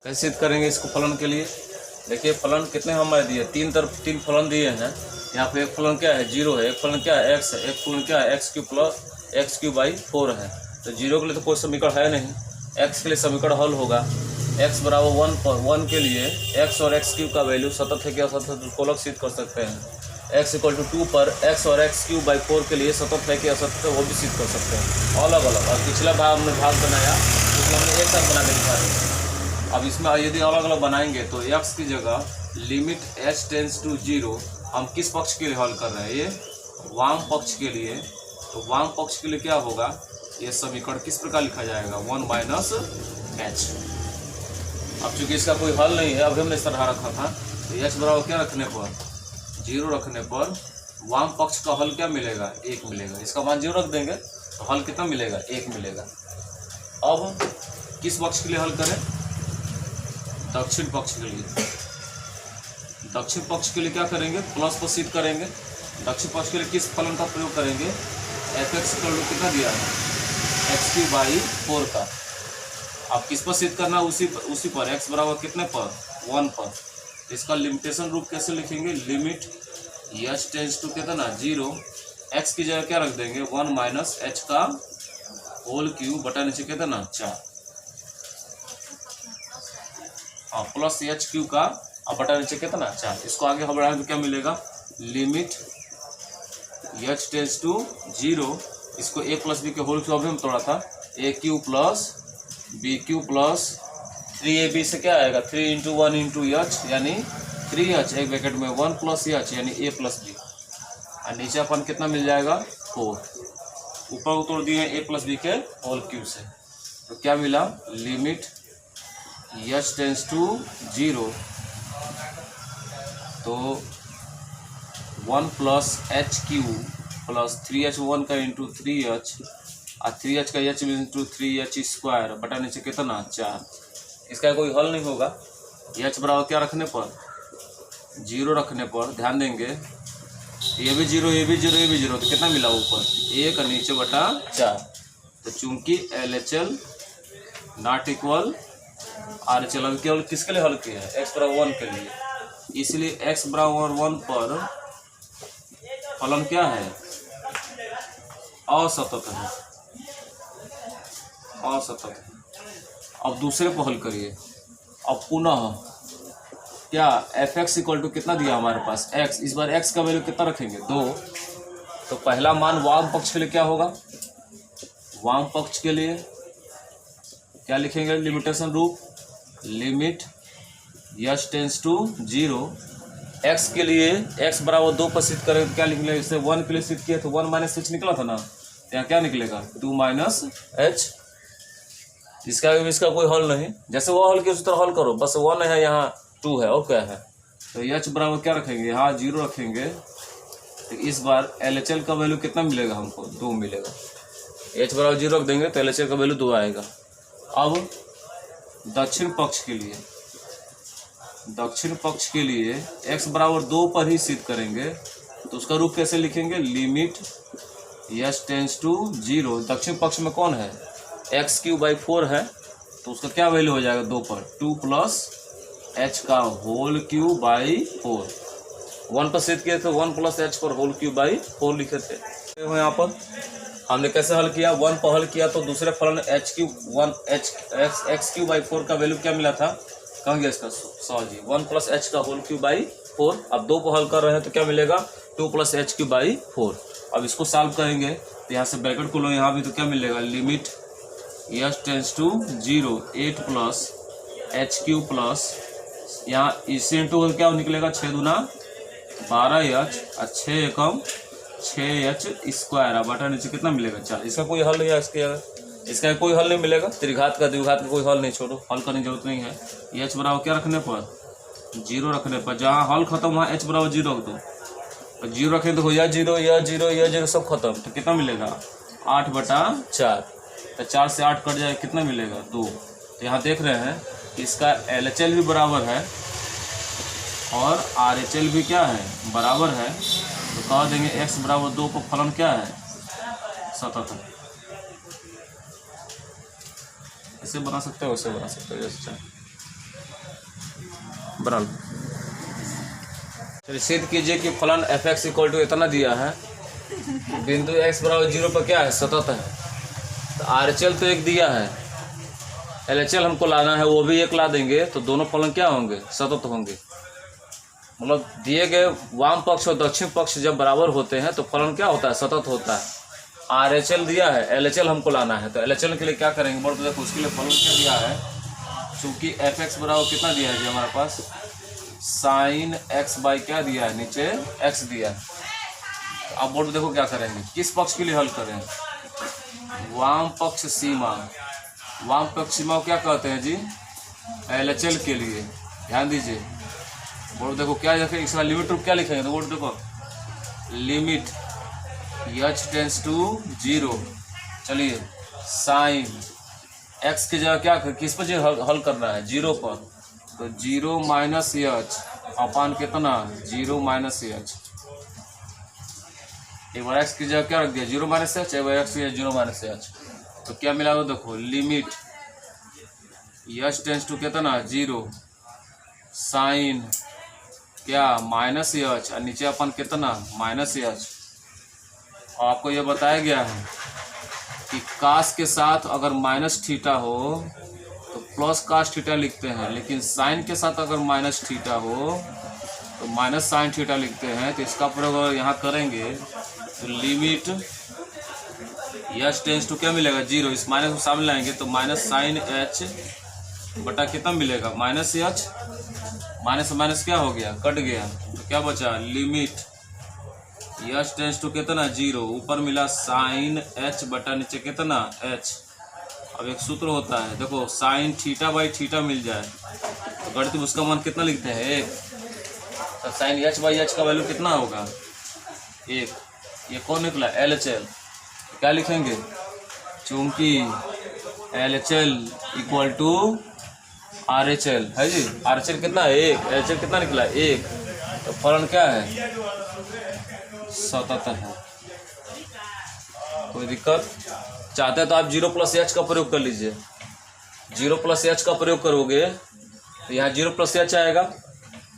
कैसे सिद्ध करेंगे इसको फलन के लिए? देखिए फलन कितने हमारे दिए, तीन फलन दिए हैं। यहाँ पे एक फलन क्या है, 0 है, एक फलन क्या है, x है, एक फलन क्या है, x cube plus x cube by 4 है। तो 0 के लिए तो कोई समीकरण है नहीं, x के लिए समीकरण हल होगा। x बराबर 1 पर 1 के लिए x और x क्यूब का वैल्यू सतत है कि असतत है, उसको अलग सिद्ध कर सकते हैं। x इक्वल टू 2 पर x और x क्यूब बाई 4 के लिए सतत है कि असतत है, वो भी सिद्ध कर सकते हैं अलग अलग। और पिछला भाग हमने भाग बनाया, पिछला हमने एक साथ बना के दिखा दिया। अब इसमें यदि अलग अलग बनाएंगे तो x की जगह लिमिट h टेंस टू 0 हम किस पक्ष के लिए हल कर रहे हैं, ये वाम पक्ष के लिए। तो वाम पक्ष के लिए क्या होगा, ये समीकरण किस प्रकार लिखा जाएगा, 1 माइनस h। अब चूंकि इसका कोई हल नहीं है, अभी हमने इस तरह रखा था, तो h बराबर क्या रखने पर, 0 रखने पर वाम पक्ष का हल क्या मिलेगा, 1 मिलेगा। इसका मान 0 रख देंगे तो हल कितना मिलेगा, 1 मिलेगा। अब किस पक्ष के लिए हल करें, दक्षिण पक्ष के लिए। दक्षिण पक्ष के लिए क्या करेंगे, प्लस पर सिद्ध करेंगे। दक्षिण पक्ष के लिए किस फलन का प्रयोग करेंगे, f(x) कितना दिया है, x क्यूब बाई 4 का। अब किस पर सिद्ध करना, उसी पर, x बराबर कितने पर, 1 पर। इसका लिमिटेशन रूप कैसे लिखेंगे, लिमिट h टेंस टू कितना 0, x की जगह क्या रख देंगे, 1 माइनस h का होल क्यूब बटा नीचे कितना 4, प्लस h क्यूब का अब बटा नीचे कितना 4। इसको आगे हम बढ़ाएंगे तो क्या मिलेगा, लिमिट h टेंस टू 0, इसको a प्लस बी के होल क्यूब अभी हम तोड़ा था, a cube plus b cube plus 3ab से क्या आएगा, 3 इंटू 1 इंटू h यानी 3h, एक ब्रैकेट में 1 प्लस h यानी a प्लस b, और नीचे अपन कितना मिल जाएगा 4। ऊपर को तोड़ दिए a प्लस बी के होल क्यूब से, तो क्या मिला, लिमिट h टेंस टू 0, तो 1 plus h cube plus 3h 1 का इंटू 3h और 3h का h इंटू 3h स्क्वायर बटा नीचे कितना 4। इसका कोई हल नहीं होगा। h बराबर क्या रखने पर, 0 रखने पर, ध्यान देंगे ये भी 0, ये भी 0, ये भी 0, तो कितना मिला ऊपर 1 और नीचे बटा 4। तो चूंकि LHL नॉट इक्वल RHL, अभी केवल किसके लिए हल किया है, x बराबर 1 के लिए, इसलिए x बराबर 1 पर फलन क्या है, असतत है, असतत है। अब दूसरे को हल करिए। अब पुनः क्या f(x) इक्वल टू कितना दिया हमारे पास, x, इस बार x का वैल्यू कितना रखेंगे 2। तो पहला मान वाम पक्ष के लिए क्या होगा, वाम पक्ष के लिए क्या लिखेंगे, लिमिटेशन रूप, limit h tends to 0, x के लिए x बराबर 2 पर सिद्ध करें तो क्या निकलेगा, इससे 1 के लिए सिद्ध किया तो 1 माइनस h निकला था ना, यहाँ क्या निकलेगा 2 माइनस h। इसका कोई हल नहीं, जैसे वो हल किया उसी तरह हल करो, बस 1 है यहाँ 2 है और क्या है। तो h बराबर क्या रखेंगे, यहाँ 0 रखेंगे, तो इस बार LHL का वैल्यू कितना मिलेगा हमको, 2 मिलेगा। h बराबर 0 रख देंगे तो LHL का वैल्यू 2 आएगा। अब दक्षिण पक्ष के लिए, दक्षिण पक्ष के लिए x बराबर 2 पर ही सिद्ध करेंगे, तो उसका रूप कैसे लिखेंगे, लिमिट h टेंस टू 0, दक्षिण पक्ष में कौन है, x क्यूब बाई 4 है, तो उसका क्या वैल्यू हो जाएगा 2 पर, 2 प्लस h का होल क्यूब बाई 4। 1 पर सिद्ध किए थे, 1 प्लस h पर होल क्यूब बाई 4 लिखे थे। यहाँ पर हमने कैसे हल किया, 1 पर हल किया तो दूसरे फलन h cube x cube by 4 का वैल्यू क्या मिला था, कहाँ गया इसका 100 जी, 1 प्लस h का होल क्यूब बाई 4। अब 2 को हल कर रहे हैं तो क्या मिलेगा, 2 प्लस h क्यूब बाई 4। अब इसको सॉल्व करेंगे तो यहाँ से ब्रैकेट को लो, यहाँ भी तो क्या मिलेगा, limit h tends to 0, 8 plus h cube plus यहाँ इसी इंटू क्या निकलेगा, 6 दूना 12h और 6 एकम 6h स्क्वायर बटा नीचे कितना मिलेगा 4। इसका कोई हल नहीं है, इसका कोई हल नहीं मिलेगा, त्रिघात का द्विघात का कोई हल नहीं, छोड़ो, हल करने की जरूरत नहीं है। h बराबर क्या रखने पर, 0 रखने पर, जहाँ हल खत्म वहाँ h बराबर 0 रख दो, और 0 रखें तो हो जाए 0, यह 0, यह 0 सब खत्म, तो कितना मिलेगा 8 बटा 4। तो 4 से 8 कट जाए कितना मिलेगा 2। तो यहाँ देख रहे हैं इसका LHL भी बराबर है और RHL भी क्या है, बराबर है, तो कह देंगे x बराबर 2 पर फलन क्या है, सतत है। ऐसे बना सकते हो, वैसे बना सकते हो, जैसे चाहे। बना लो। चलिए सिद्ध कीजिए कि फलन f(x) इक्वल टू इतना दिया है, बिंदु x बराबर 0 पर क्या है, सतत है। तो RHL तो एक दिया है, LHL हमको लाना है, वो भी एक ला देंगे तो दोनों फलन क्या होंगे, सतत होंगे। मतलब दिए गए वाम पक्ष और दक्षिण पक्ष जब बराबर होते हैं तो फलन क्या होता है, सतत होता है। RHL दिया है, LHL हमको लाना है, तो LHL के लिए क्या करेंगे बोल, तो देखो उसके लिए फलन क्या दिया है, चूँकि f(x) बराबर कितना दिया है जी हमारे पास, sin x बाई क्या दिया है, नीचे x दिया है। अब बोर्ड देखो क्या करेंगे, किस पक्ष के लिए हल करें, वाम पक्ष सीमा। वाम पक्ष सीमा को क्या कहते हैं जी, LHL के लिए। ध्यान दीजिए बोर्ड देखो क्या लिखेंगे, इसका लिमिट रूप क्या लिखेंगे, तो बोर्ड देखो लिमिट h टेंस टू 0। चलिए साइन x की जगह क्या किस पर हल करना है, 0 पर, तो 0 माइनस h अपान कितना, 0 माइनस h। एक बार x की जगह क्या रख दिया, 0 माइनस h, एक बार x की जगह 0 माइनस h, तो क्या मिला हो, देखो लिमिट h टेंस टू कितना 0 साइन क्या माइनस h और नीचे अपन कितना माइनस h। और आपको यह बताया गया है कि कास के साथ अगर माइनस थीटा हो तो प्लस कास थीटा लिखते हैं, लेकिन साइन के साथ अगर माइनस थीटा हो तो माइनस साइन थीटा लिखते हैं। तो इसका प्रयोग अगर यहाँ करेंगे तो लिमिट h टेंस टू क्या मिलेगा 0, इस माइनस को सामने लाएंगे तो माइनस साइन h बटा कितना मिलेगा, माइनस h, माइनस माइनस क्या हो गया, कट गया, तो क्या बचा लिमिट h टेंस टू कितना 0, ऊपर मिला साइन h बटा नीचे कितना h। अब एक सूत्र होता है देखो, साइन थीटा बाई थीटा मिल जाए तो गणित में उसका मान कितना लिखते हैं 1, तो साइन h बाई h का वैल्यू कितना होगा 1। ये कौन निकला LHL, क्या लिखेंगे, चूंकि LHL इक्वल टू RHL है जी, RHL कितना है 1, LHL कितना निकला 1, तो फलन क्या है, सतत है। कोई दिक्कत, चाहते हैं तो आप 0 प्लस h का प्रयोग कर लीजिए, 0 प्लस h का प्रयोग करोगे तो यहाँ 0 प्लस h आएगा,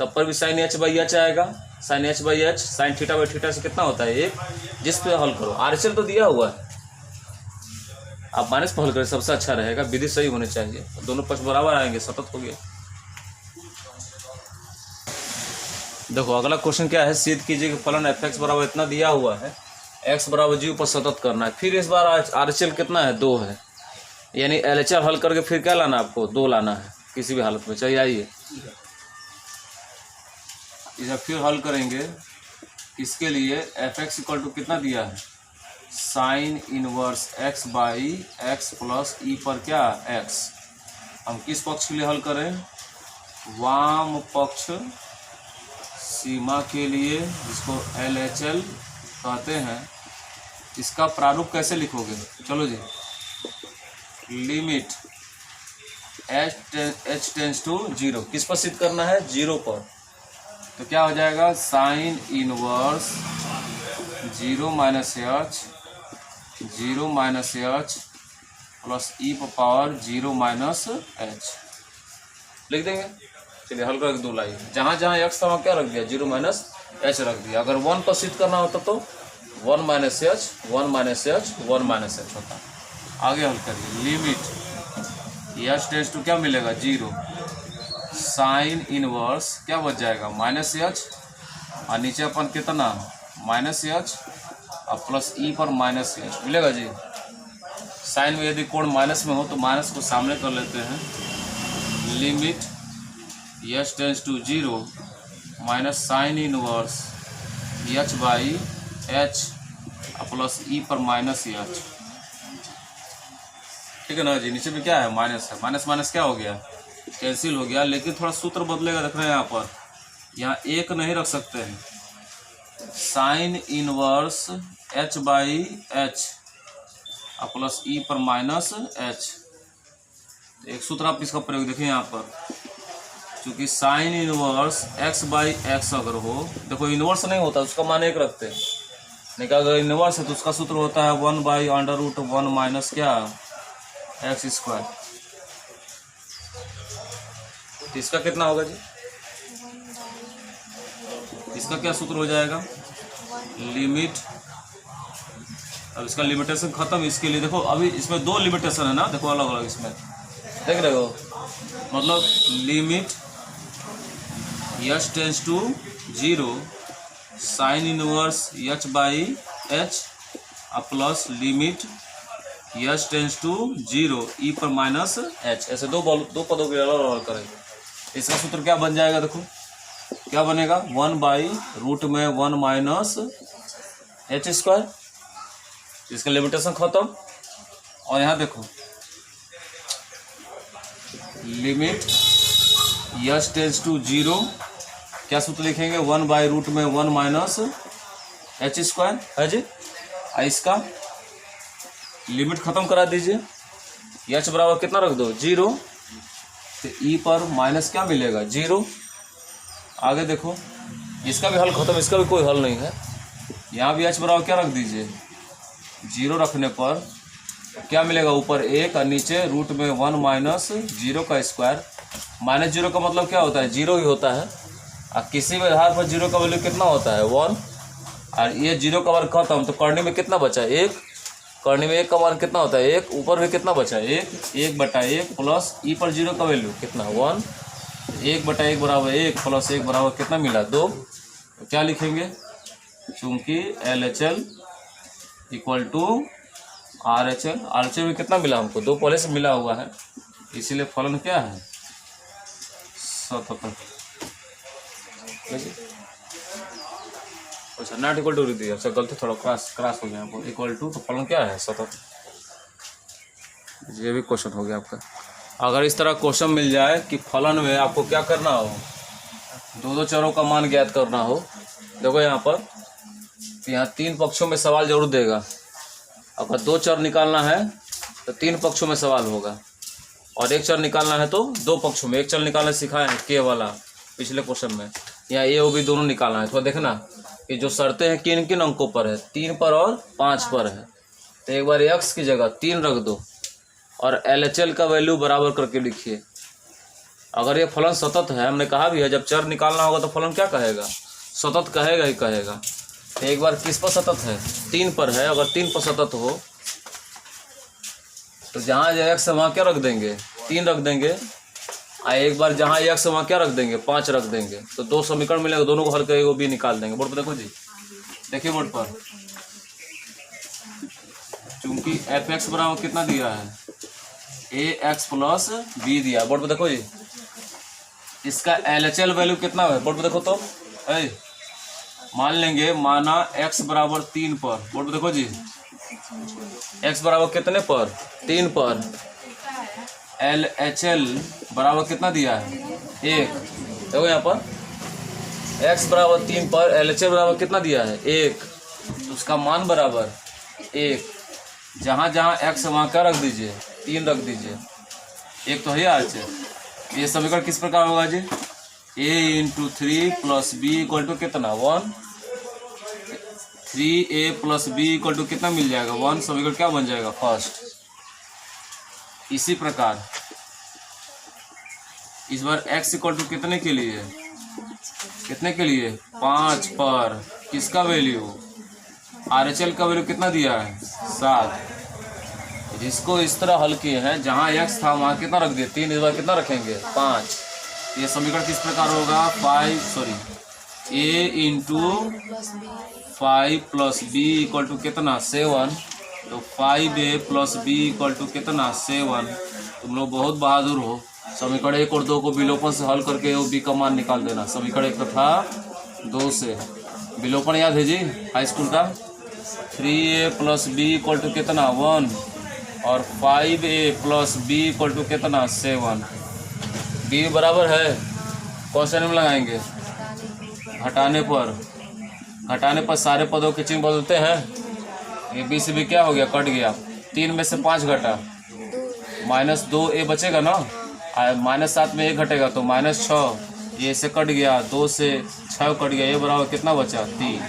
तब पर भी साइन h बाई h आएगा, sine h by h, sine theta by theta से कितना होता है 1, जिस पे हल करो। RHL तो दिया हुआ है, आप माइनस पर हल करें सबसे अच्छा रहेगा, विधि सही होनी चाहिए, दोनों पक्ष बराबर आएंगे, सतत हो गया। देखो अगला क्वेश्चन क्या है, सिद्ध कीजिए कि फलन f(x) बराबर इतना दिया हुआ है, x बराबर 0 पर सतत करना है। फिर इस बार RHL कितना है 2 है, यानी LHL हल करके फिर क्या लाना है आपको, 2 लाना है किसी भी हालत में। चलिए आइए इसे फिर हल करेंगे, इसके लिए f(x) इक्वल टू कितना दिया है, sine inverse x by x plus e पर क्या x। हम किस पक्ष के लिए हल करें, वाम पक्ष सीमा के लिए, जिसको LHL कहते हैं। इसका प्रारूप कैसे लिखोगे, चलो जी, लिमिट h टेंस टू 0, किस पर सिद्ध करना है 0 पर, तो क्या हो जाएगा sine inverse 0 minus h, 0 minus h plus e पर पावर 0 माइनस h लिख देंगे। चलिए हल कर 2 लाइए, जहाँ जहाँ x था वहाँ क्या रख दिया 0 माइनस h रख दिया। अगर 1 पर सिद्ध करना होता तो 1 minus h 1 minus h 1 minus h होता। आगे हल करिए, लिमिट h टेंस टू क्या मिलेगा 0, साइन इनवर्स क्या बच जाएगा माइनस h और नीचे अपन कितना माइनस h और प्लस ई पर माइनस h मिलेगा जी। साइन में यदि कोण माइनस में हो तो माइनस को सामने कर लेते हैं, limit h tends to 0 minus sine inverse h by h plus e पर माइनस h। ठीक है ना जी, नीचे में क्या है माइनस है, माइनस माइनस क्या हो गया कैंसिल हो गया, लेकिन थोड़ा सूत्र बदलेगा, देख रहे हैं यहाँ पर, यहाँ 1 नहीं रख सकते हैं, sine inverse h by h plus e पर माइनस h। एक सूत्र आप इसका प्रयोग देखिए यहाँ पर, क्योंकि sign inverse x by x अगर हो, देखो इनवर्स नहीं होता उसका मान 1 रखते हैं, नहीं क्या अगर इनवर्स है तो उसका सूत्र होता है 1 बाई अंडर रूट 1 माइनस क्या x स्क्वायर। इसका कितना होगा जी इसका क्या सूत्र हो जाएगा, लिमिट। अब इसका लिमिटेशन खत्म। इसके लिए देखो अभी इसमें दो लिमिटेशन है ना, देखो अलग अलग इसमें देख रहे हो, मतलब limit h tends to 0 sine inverse h by h plus limit h tends to 0 e पर माइनस एच। ऐसे दो पदों के अलग अलग करेंगे। इसका सूत्र क्या बन जाएगा, देखो क्या बनेगा, 1/रूट में 1 माइनस एच स्क्वायर। इसका लिमिटेशन खत्म। और यहाँ देखो लिमिट एच टेंस टू 0, क्या सूत्र लिखेंगे, 1/रूट में 1 माइनस एच स्क्वायर है जी। इसका लिमिट खत्म करा दीजिए, एच बराबर कितना रख दो 0, तो ई पर माइनस क्या मिलेगा 0। आगे देखो इसका भी हल खत्म, इसका भी कोई हल नहीं है। यहाँ भी एच बराबर क्या रख दीजिए 0 रखने पर क्या मिलेगा, ऊपर 1 और नीचे रूट में 1 माइनस 0 का स्क्वायर। माइनस 0 का मतलब क्या होता है, 0 ही होता है। और किसी भी आधार पर 0 का वैल्यू कितना होता है 1, और ये 0 का वर्ग खत्म, तो करनी में कितना बचा 1, करनी में 1 का मान कितना होता है 1, ऊपर में कितना बचा 1/1 प्लस ई पर 0 का वैल्यू कितना 1, 1/1 बराबर 1 प्लस 1 बराबर कितना मिला 2। तो क्या लिखेंगे, चूंकि LHL equal to RHL, RHL में कितना मिला हमको 2 पहले से मिला हुआ है, इसीलिए फलन क्या है 77। अच्छा नॉट इक्वल टू दिया, अच्छा गलती थोड़ा क्रॉस हो गया आपको, इक्वल टू तो फलन क्या है 77। ये भी क्वेश्चन हो गया आपका। अगर इस तरह क्वेश्चन मिल जाए कि फलन में आपको क्या करना हो, दो चरों का मान ज्ञात करना हो, देखो यहाँ पर यहाँ 3 पक्षों में सवाल जरूर देगा। अगर 2 चर निकालना है तो 3 पक्षों में सवाल होगा, और 1 चर निकालना है तो 2 पक्षों में। 1 चर निकालना सिखाए हैं के वाला पिछले क्वेश्चन में, यहाँ ए और बी दोनों निकालना है। तो देखना कि जो शर्तें हैं किन किन अंकों पर है, 3 पर और 5 पर है। तो एक बार x की जगह 3 रख दो और LHL का वैल्यू बराबर करके लिखिए। अगर ये फलन सतत है, हमने कहा भी है जब चर निकालना होगा तो फलन क्या कहेगा, सतत कहेगा ही कहेगा। तो एक बार किस पर सतत है 3 पर है, अगर 3 पर सतत हो तो जहाँ x है वहाँ क्या रख देंगे 3 रख देंगे, और एक बार जहाँ x है वहाँ क्या रख देंगे 5 रख देंगे। तो 2 समीकरण मिलेगा, दोनों को हल करके वो भी निकाल देंगे। बोर्ड पर देखो जी, देखिए बोर्ड पर, चूंकि fx बराबर कितना दिया है ax प्लस b दिया। बोर्ड पर देखो जी, इसका LHL वैल्यू कितना है, बोर्ड पर देखो तो मान लेंगे, माना x बराबर 3 पर। बोर्ड पर देखो जी, x बराबर कितने पर 3 पर, LHL बराबर कितना दिया है 1। देखो यहाँ पर x बराबर 3 पर LHL बराबर कितना दिया है 1, तो उसका मान बराबर 1। जहाँ जहाँ x है वहाँ क्या रख दीजिए 3 रख दीजिए, 1 तो है RHL। ये समीकरण किस प्रकार होगा जी, a × 3 + b = कितना 1, 3a + b = कितना मिल जाएगा 1। समीकरण क्या बन जाएगा फर्स्ट। इसी प्रकार इस बार x = कितने के लिए, कितने के लिए 5 पर, किसका वैल्यू RHL का वैल्यू कितना दिया है 7। जिसको इस तरह हल किए हैं, जहाँ x था वहाँ कितना रख दिए 3, इस बार कितना रखेंगे 5। ये समीकरण किस प्रकार होगा a × 5 + b = कितना 7। तो 5a + b = कितना 7। तुम लोग बहुत बहादुर हो, समीकरण 1 और 2 को विलोपन से हल करके वो b का मान निकाल देना। समीकरण 1 था 2 से, विलोपन याद है जी हाई स्कूल का। 3a + b = कितना 1, और 5a + b = कितना 7। b बराबर है, कौन सा नियम लगाएंगे, घटाने पर। घटाने पर सारे पदों के चिन्ह बदलते हैं। ये b से b क्या हो गया, कट गया। 3 में से 5 घटा, -2a बचेगा ना, -7 में 1 घटेगा तो -6, ये से कट गया, 2 से 6 कट गया, ये बराबर कितना बचा 3।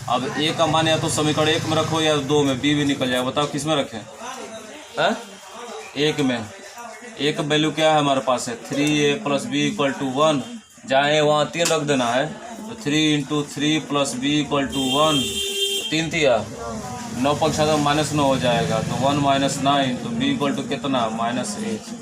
अब a का मान या तो समीकरण 1 में रखो या 2 में, b भी निकल जाएगा। बताओ किस में रखें है, 1 में। a का वैल्यू क्या है हमारे पास है 3a + b = 1, जहाँ ए वहाँ 3 रख देना है, तो 3 इंटू 3 प्लस बी इक्वल टू 1, 3 थी यार, 9 पक्ष तो -9 हो जाएगा, तो 1 - 9 तो बी इक्वल टू कितना -8।